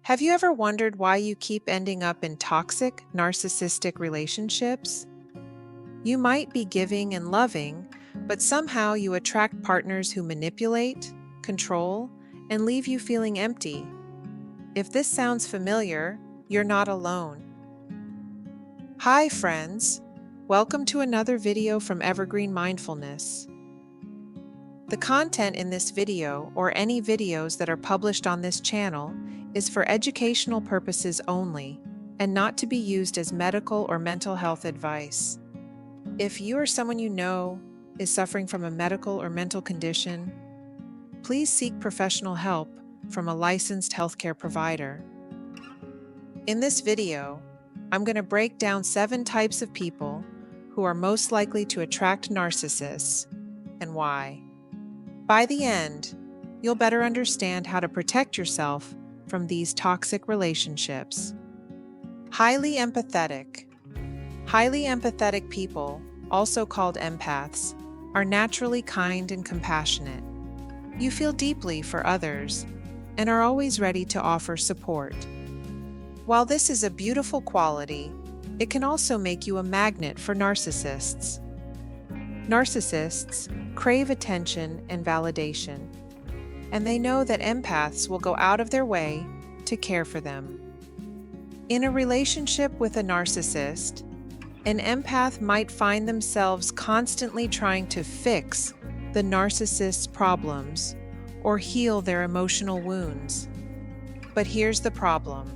Have you ever wondered why you keep ending up in toxic, narcissistic relationships? You might be giving and loving, but somehow you attract partners who manipulate, control, and leave you feeling empty. If this sounds familiar, you're not alone. Hi, friends. Welcome to another video from Evergreen Mindfulness. The content in this video, or any videos that are published on this channel, is for educational purposes only and not to be used as medical or mental health advice. If you or someone you know is suffering from a medical or mental condition, please seek professional help from a licensed healthcare provider. In this video, I'm going to break down 7 types of people who are most likely to attract narcissists and why. By the end, you'll better understand how to protect yourself from these toxic relationships. Highly empathetic. Highly empathetic people, also called empaths, are naturally kind and compassionate. You feel deeply for others and are always ready to offer support. While this is a beautiful quality, it can also make you a magnet for narcissists. Narcissists crave attention and validation, and they know that empaths will go out of their way to care for them. In a relationship with a narcissist, an empath might find themselves constantly trying to fix the narcissist's problems or heal their emotional wounds. But here's the problem.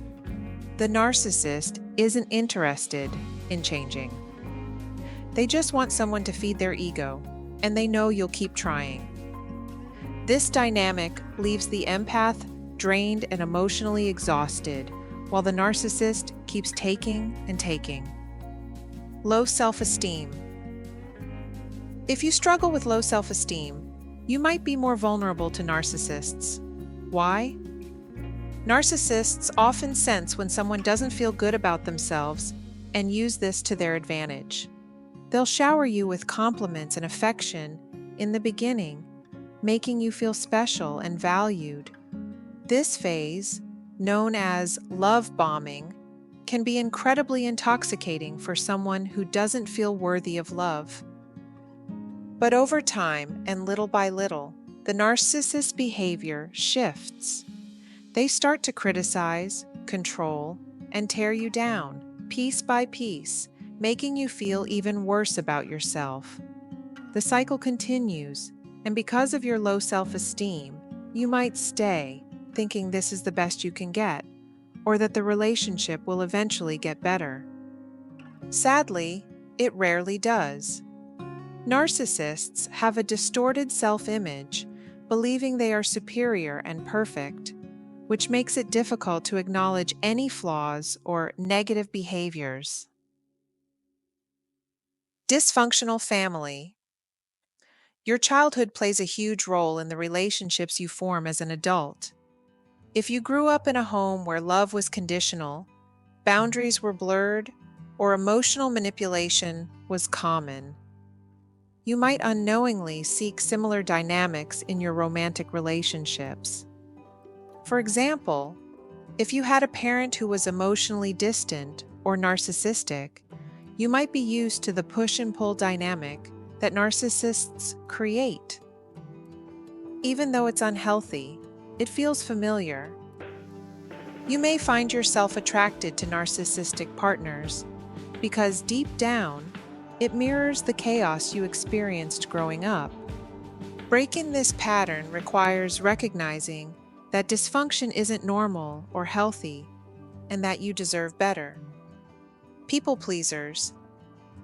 The narcissist isn't interested in changing. They just want someone to feed their ego, and they know you'll keep trying. This dynamic leaves the empath drained and emotionally exhausted, while the narcissist keeps taking and taking. Low self-esteem. If you struggle with low self-esteem, you might be more vulnerable to narcissists. Why? Narcissists often sense when someone doesn't feel good about themselves and use this to their advantage. They'll shower you with compliments and affection in the beginning, making you feel special and valued. This phase, known as love bombing, can be incredibly intoxicating for someone who doesn't feel worthy of love. But over time, and little by little, the narcissist's behavior shifts. They start to criticize, control, and tear you down, piece by piece, making you feel even worse about yourself. The cycle continues, and because of your low self-esteem, you might stay, thinking this is the best you can get, or that the relationship will eventually get better. Sadly, it rarely does. Narcissists have a distorted self-image, believing they are superior and perfect, which makes it difficult to acknowledge any flaws or negative behaviors. Dysfunctional family. Your childhood plays a huge role in the relationships you form as an adult. If you grew up in a home where love was conditional, boundaries were blurred, or emotional manipulation was common, you might unknowingly seek similar dynamics in your romantic relationships. For example, if you had a parent who was emotionally distant or narcissistic, you might be used to the push and pull dynamic that narcissists create. Even though it's unhealthy, it feels familiar. You may find yourself attracted to narcissistic partners because deep down, it mirrors the chaos you experienced growing up. Breaking this pattern requires recognizing that dysfunction isn't normal or healthy, and that you deserve better. People pleasers.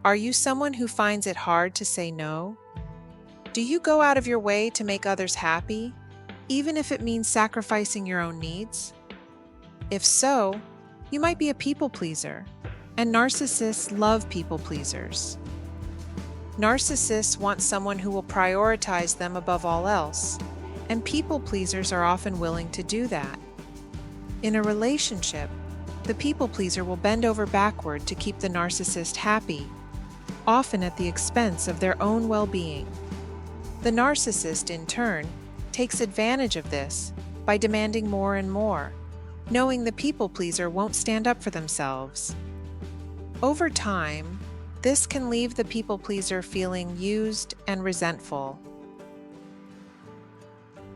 Are you someone who finds it hard to say no? Do you go out of your way to make others happy, even if it means sacrificing your own needs? If so, you might be a people pleaser, and narcissists love people pleasers. Narcissists want someone who will prioritize them above all else, and people pleasers are often willing to do that. In a relationship, the people pleaser will bend over backward to keep the narcissist happy, often at the expense of their own well-being. The narcissist, in turn, takes advantage of this by demanding more and more, knowing the people pleaser won't stand up for themselves. Over time, this can leave the people pleaser feeling used and resentful.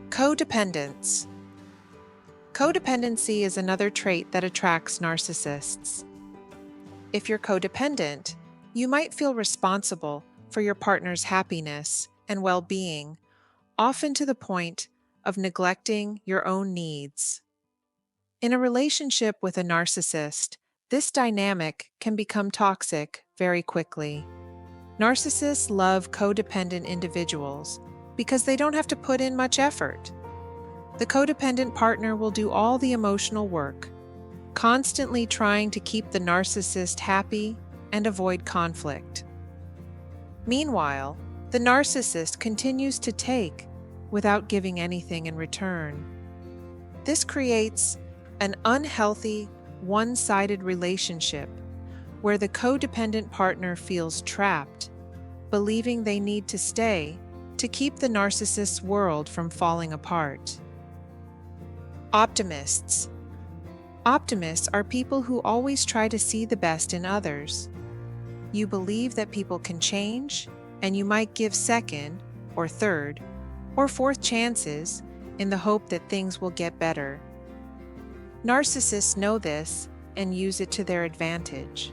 Co-Dependence. Codependency is another trait that attracts narcissists. If you're codependent, you might feel responsible for your partner's happiness and well-being, often to the point of neglecting your own needs. In a relationship with a narcissist, this dynamic can become toxic very quickly. Narcissists love codependent individuals because they don't have to put in much effort. The codependent partner will do all the emotional work, constantly trying to keep the narcissist happy and avoid conflict. Meanwhile, the narcissist continues to take without giving anything in return. This creates an unhealthy, one-sided relationship where the codependent partner feels trapped, believing they need to stay to keep the narcissist's world from falling apart. Optimists. Optimists are people who always try to see the best in others. You believe that people can change, and you might give second, or third, or fourth chances in the hope that things will get better. Narcissists know this and use it to their advantage.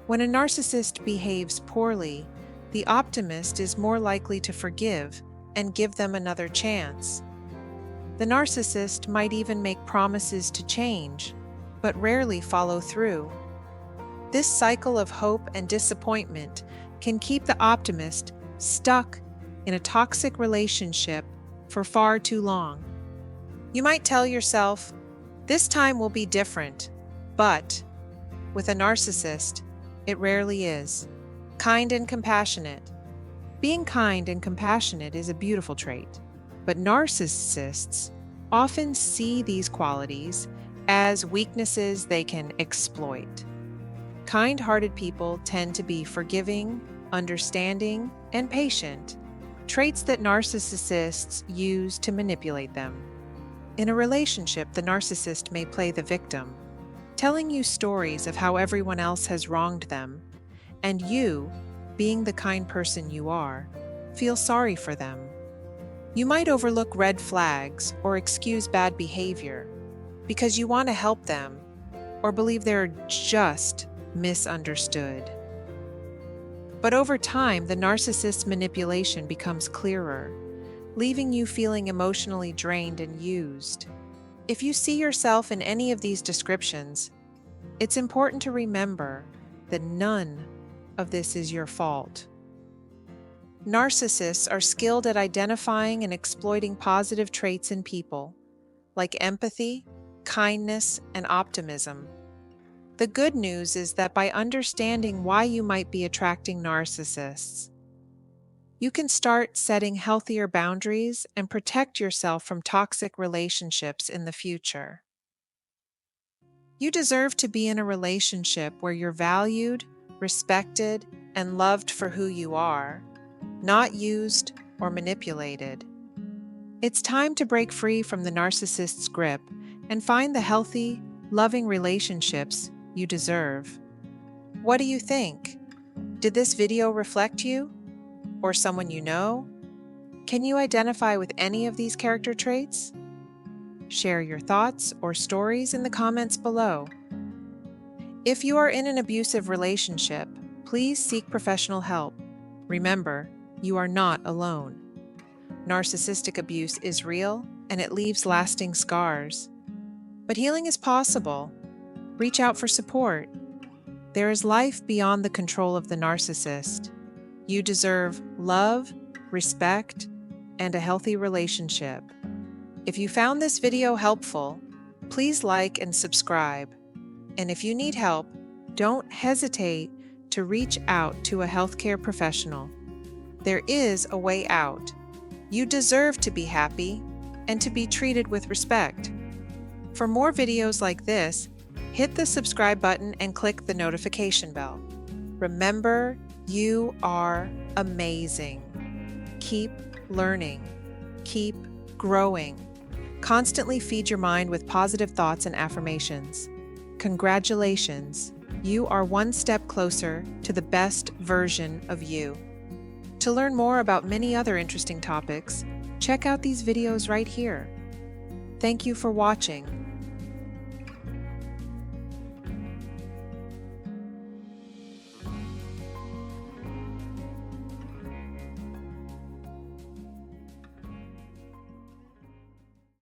When a narcissist behaves poorly, the optimist is more likely to forgive and give them another chance. The narcissist might even make promises to change, but rarely follow through. This cycle of hope and disappointment can keep the optimist stuck in a toxic relationship for far too long. You might tell yourself, "This time will be different," but with a narcissist, it rarely is. Kind and compassionate. Being kind and compassionate is a beautiful trait, but narcissists often see these qualities as weaknesses they can exploit. Kind-hearted people tend to be forgiving, understanding, and patient, traits that narcissists use to manipulate them. In a relationship, the narcissist may play the victim, telling you stories of how everyone else has wronged them, and you, being the kind person you are, feel sorry for them. You might overlook red flags or excuse bad behavior because you want to help them or believe they're just misunderstood. But over time, the narcissist's manipulation becomes clearer, leaving you feeling emotionally drained and used. If you see yourself in any of these descriptions, it's important to remember that none of this is your fault. Narcissists are skilled at identifying and exploiting positive traits in people, like empathy, kindness, and optimism. The good news is that by understanding why you might be attracting narcissists, you can start setting healthier boundaries and protect yourself from toxic relationships in the future. You deserve to be in a relationship where you're valued, respected, and loved for who you are, not used or manipulated. It's time to break free from the narcissist's grip and find the healthy, loving relationships you deserve. What do you think? Did this video reflect you? Or someone you know? Can you identify with any of these character traits? Share your thoughts or stories in the comments below. If you are in an abusive relationship, please seek professional help. Remember, you are not alone. Narcissistic abuse is real and it leaves lasting scars. But healing is possible. Reach out for support. There is life beyond the control of the narcissist. You deserve love, respect, and a healthy relationship. If you found this video helpful, please like and subscribe. And if you need help, don't hesitate to reach out to a healthcare professional. There is a way out. You deserve to be happy and to be treated with respect. For more videos like this, hit the subscribe button and click the notification bell. Remember, you are amazing. Keep learning. Keep growing. Constantly feed your mind with positive thoughts and affirmations. Congratulations, you are one step closer to the best version of you. To learn more about many other interesting topics, check out these videos right here. Thank you for watching.